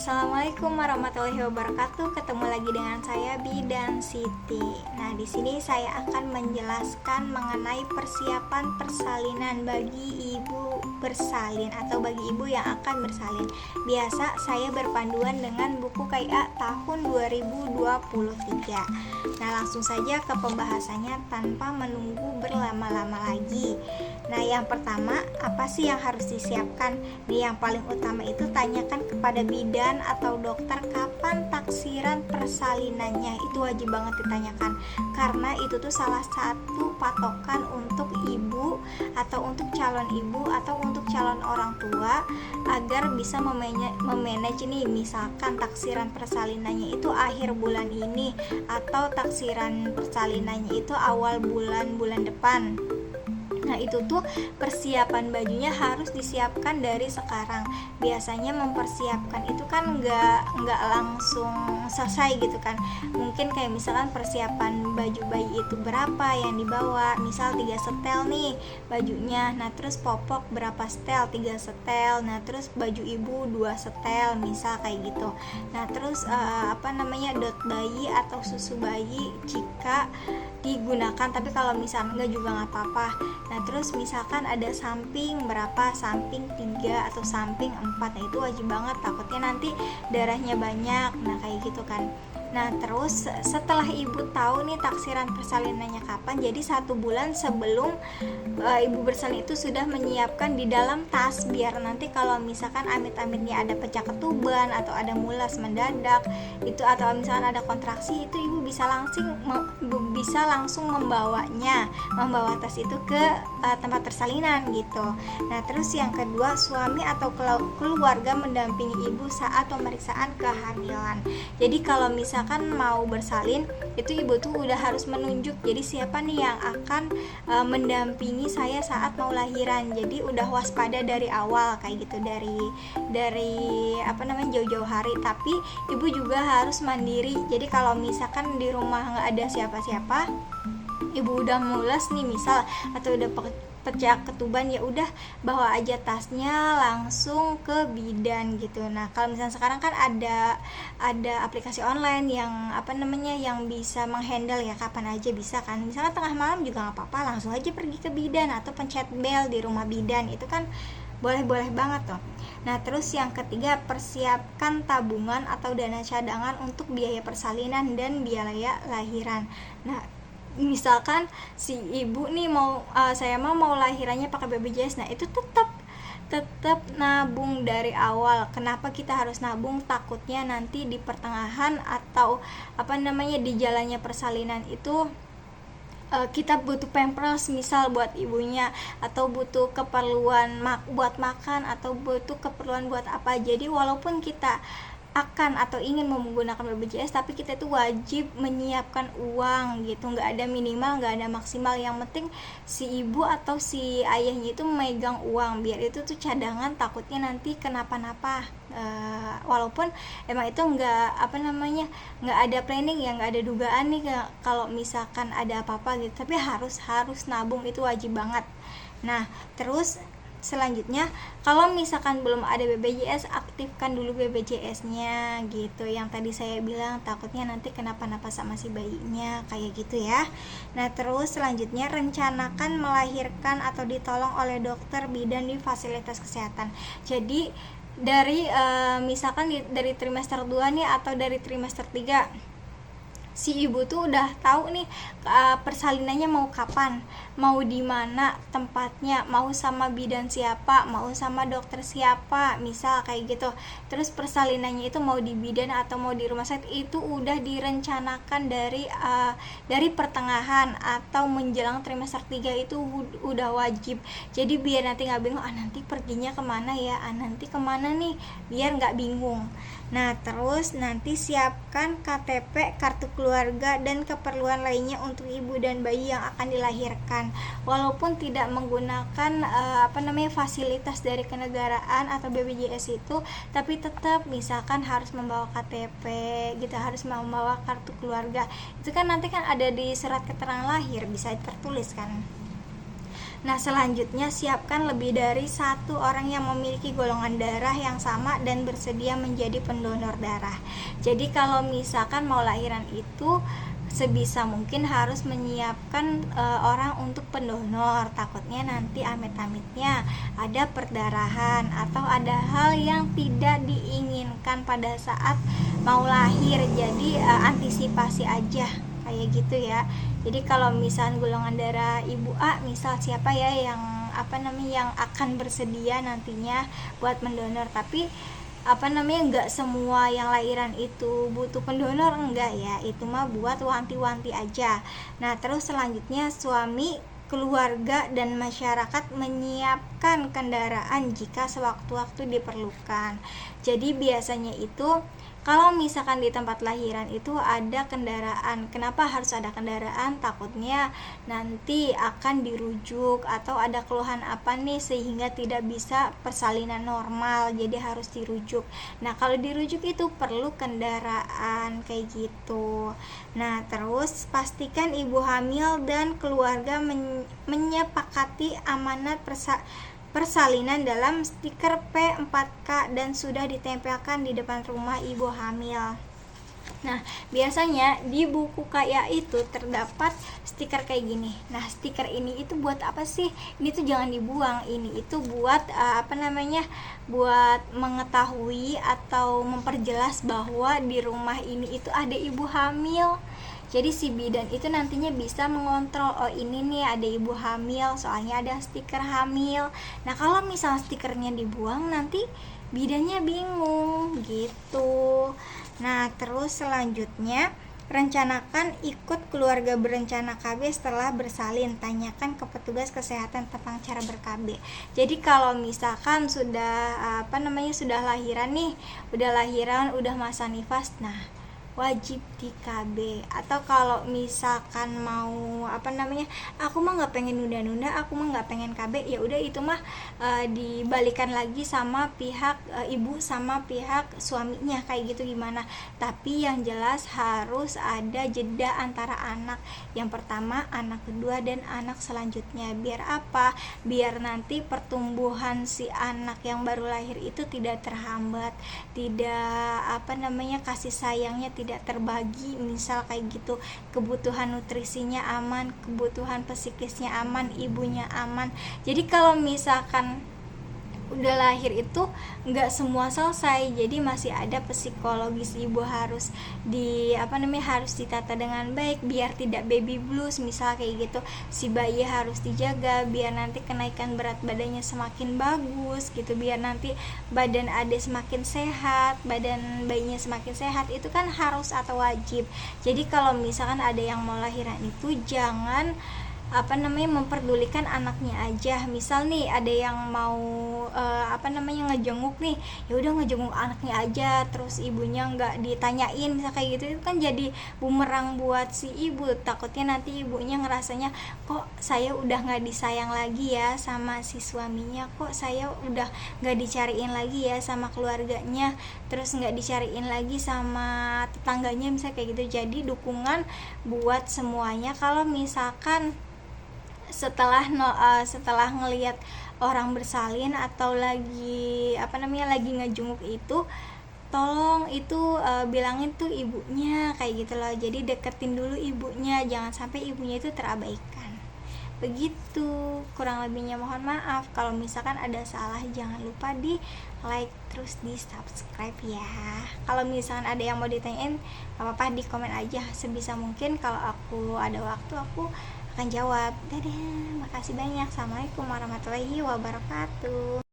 Assalamualaikum warahmatullahi wabarakatuh. Ketemu lagi dengan saya Bidan Siti. Nah, di sini saya akan menjelaskan mengenai persiapan persalinan bagi ibu bersalin atau bagi ibu yang akan bersalin. Biasa saya berpanduan dengan buku KIA tahun 2023. Nah, langsung saja ke pembahasannya tanpa menunggu berlama-lama lagi. Nah, yang pertama, apa sih yang harus disiapkan? Nih, yang paling utama itu tanyakan kepada bidan atau dokter kapan taksiran persalinannya. Itu wajib banget ditanyakan, karena itu tuh salah satu patokan untuk ibu atau untuk calon ibu atau untuk calon orang tua agar bisa memanage nih, misalkan taksiran persalinannya itu akhir bulan ini atau taksiran persalinannya itu awal bulan depan. Nah, itu tuh persiapan bajunya harus disiapkan dari sekarang. Biasanya mempersiapkan itu kan nggak langsung selesai gitu kan. Mungkin kayak misalkan persiapan baju bayi itu berapa yang dibawa, misal 3 setel nih bajunya. Nah, terus popok berapa setel, 3 setel. Nah, terus baju ibu 2 setel, misal kayak gitu. Nah, terus dot bayi atau susu bayi jika digunakan, tapi kalau misalnya enggak juga nggak apa-apa. Nah, terus misalkan ada samping berapa, samping 3 atau samping 4, nah itu wajib banget, takutnya nanti darahnya banyak. Nah, kayak gitu kan. Nah, terus setelah ibu tahu nih taksiran persalinannya kapan, jadi 1 bulan sebelum ibu bersalin itu sudah menyiapkan di dalam tas, biar nanti kalau misalkan amit-amitnya ada pecah ketuban atau ada mulas mendadak itu, atau misalkan ada kontraksi, itu ibu bisa langsung membawa tas itu ke tempat persalinan gitu. Nah, terus yang kedua, suami atau keluarga mendampingi ibu saat pemeriksaan kehamilan. Jadi kalau misalkan mau bersalin, itu ibu tuh udah harus menunjuk, jadi siapa nih yang akan mendampingi saya saat mau lahiran. Jadi udah waspada dari awal kayak gitu, dari jauh-jauh hari. Tapi ibu juga harus mandiri. Jadi kalau misalkan di rumah nggak ada siapa-siapa, ibu udah mules nih misal, atau udah pecah ketuban, ya udah bawa aja tasnya langsung ke bidan gitu. Nah, kalau misalnya sekarang kan ada aplikasi online yang yang bisa menghandle ya, kapan aja bisa kan. Misalnya tengah malam juga nggak apa-apa, langsung aja pergi ke bidan atau pencet bel di rumah bidan, itu kan boleh banget tuh. Nah, terus yang ketiga, persiapkan tabungan atau dana cadangan untuk biaya persalinan dan biaya lahiran. Nah, misalkan si ibu nih saya mau lahirannya pakai BPJS, nah itu tetap nabung dari awal. Kenapa kita harus nabung? Takutnya nanti di pertengahan atau di jalannya persalinan itu kita butuh pampers misal buat ibunya, atau butuh keperluan buat makan, atau butuh keperluan buat apa. Jadi walaupun kita akan atau ingin menggunakan BPJS, tapi kita itu wajib menyiapkan uang gitu, nggak ada minimal, nggak ada maksimal. Yang penting si ibu atau si ayahnya itu megang uang, biar itu tuh cadangan, takutnya nanti kenapa-napa. Walaupun emang itu nggak ada planning ya, nggak ada dugaan nih kalau misalkan ada apa-apa gitu, tapi harus nabung, itu wajib banget. Nah, terus selanjutnya, kalau misalkan belum ada BPJS, aktifkan dulu BPJS-nya gitu. Yang tadi saya bilang, takutnya nanti kenapa-napa sama si bayinya, kayak gitu ya. Nah, terus selanjutnya, rencanakan melahirkan atau ditolong oleh dokter bidan di fasilitas kesehatan. Jadi dari dari trimester 2 nih atau dari trimester 3, si ibu tuh udah tahu nih persalinannya mau kapan, mau di mana tempatnya, mau sama bidan siapa, mau sama dokter siapa, misal kayak gitu. Terus persalinannya itu mau di bidan atau mau di rumah sakit, itu udah direncanakan dari pertengahan atau menjelang trimester 3, itu udah wajib. Jadi biar nanti nggak bingung, nanti perginya kemana ya, nanti kemana nih, biar nggak bingung. Nah, terus nanti siapkan KTP, kartu keluarga, dan keperluan lainnya untuk ibu dan bayi yang akan dilahirkan. Walaupun tidak menggunakan fasilitas dari kenegaraan atau BPJS itu, tapi tetap misalkan harus membawa KTP gitu, harus membawa kartu keluarga. Itu kan nanti kan ada di surat keterangan lahir, bisa tertulis kan. Nah, selanjutnya siapkan lebih dari satu orang yang memiliki golongan darah yang sama dan bersedia menjadi pendonor darah. Jadi kalau misalkan mau lahiran itu sebisa mungkin harus menyiapkan orang untuk pendonor. Takutnya nanti amit-amitnya ada perdarahan atau ada hal yang tidak diinginkan pada saat mau lahir. Jadi antisipasi aja kayak gitu ya. Jadi kalau misalnya golongan darah ibu A, misal siapa ya yang yang akan bersedia nantinya buat mendonor, tapi nggak semua yang lahiran itu butuh pendonor, enggak ya, itu mah buat wanti-wanti aja. Nah, terus selanjutnya suami, keluarga, dan masyarakat menyiapkan kendaraan jika sewaktu-waktu diperlukan. Jadi biasanya itu kalau misalkan di tempat lahiran itu ada kendaraan. Kenapa harus ada kendaraan? Takutnya nanti akan dirujuk atau ada keluhan apa nih sehingga tidak bisa persalinan normal, jadi harus dirujuk. Nah, kalau dirujuk itu perlu kendaraan kayak gitu. Nah, terus pastikan ibu hamil dan keluarga menyepakati amanat persalinan dalam stiker P4K dan sudah ditempelkan di depan rumah ibu hamil. Nah, biasanya di buku kaya itu terdapat stiker kayak gini. Nah, stiker ini itu buat apa sih? Ini tuh jangan dibuang. Ini itu buat buat mengetahui atau memperjelas bahwa di rumah ini itu ada ibu hamil. Jadi si bidan itu nantinya bisa mengontrol, oh ini nih ada ibu hamil, soalnya ada stiker hamil. Nah, kalau misal stikernya dibuang nanti bidannya bingung gitu. Nah, terus selanjutnya rencanakan ikut keluarga berencana KB setelah bersalin. Tanyakan ke petugas kesehatan tentang cara ber-KB. Jadi kalau misalkan sudah sudah lahiran nih, udah masa nifas, nah wajib di KB. Atau kalau misalkan mau aku mah nggak pengen nunda-nunda, aku mah nggak pengen KB, ya udah itu mah dibalikan lagi sama pihak ibu sama pihak suaminya kayak gitu gimana. Tapi yang jelas harus ada jeda antara anak yang pertama, anak kedua, dan anak selanjutnya. Biar apa? Biar nanti pertumbuhan si anak yang baru lahir itu tidak terhambat, tidak kasih sayangnya tidak terbagi, misal kayak gitu, kebutuhan nutrisinya aman, kebutuhan psikisnya aman, ibunya aman. Jadi kalau misalkan udah lahir itu nggak semua selesai, jadi masih ada psikologis ibu harus harus ditata dengan baik biar tidak baby blues, misal kayak gitu. Si bayi harus dijaga biar nanti kenaikan berat badannya semakin bagus gitu, biar nanti badan ade semakin sehat, badan bayinya semakin sehat, itu kan harus atau wajib. Jadi kalau misalkan ada yang mau lahiran itu jangan memperdulikan anaknya aja. Misal nih ada yang mau ngejenguk nih, ya udah ngejenguk anaknya aja, terus ibunya nggak ditanyain, misal kayak gitu, itu kan jadi bumerang buat si ibu. Takutnya nanti ibunya ngerasanya, kok saya udah nggak disayang lagi ya sama si suaminya, kok saya udah nggak dicariin lagi ya sama keluarganya, terus nggak dicariin lagi sama tetangganya, misal kayak gitu. Jadi dukungan buat semuanya. Kalau misalkan setelah ngelihat orang bersalin atau lagi lagi ngejenguk itu, tolong itu bilangin tuh ibunya kayak gitu loh. Jadi deketin dulu ibunya, jangan sampai ibunya itu terabaikan. Begitu, kurang lebihnya mohon maaf. Kalau misalkan ada salah jangan lupa di like terus di subscribe ya. Kalau misalkan ada yang mau ditanyain apa-apa di komen aja, sebisa mungkin kalau aku ada waktu aku akan jawab. Dadah, makasih banyak. Assalamualaikum warahmatullahi wabarakatuh.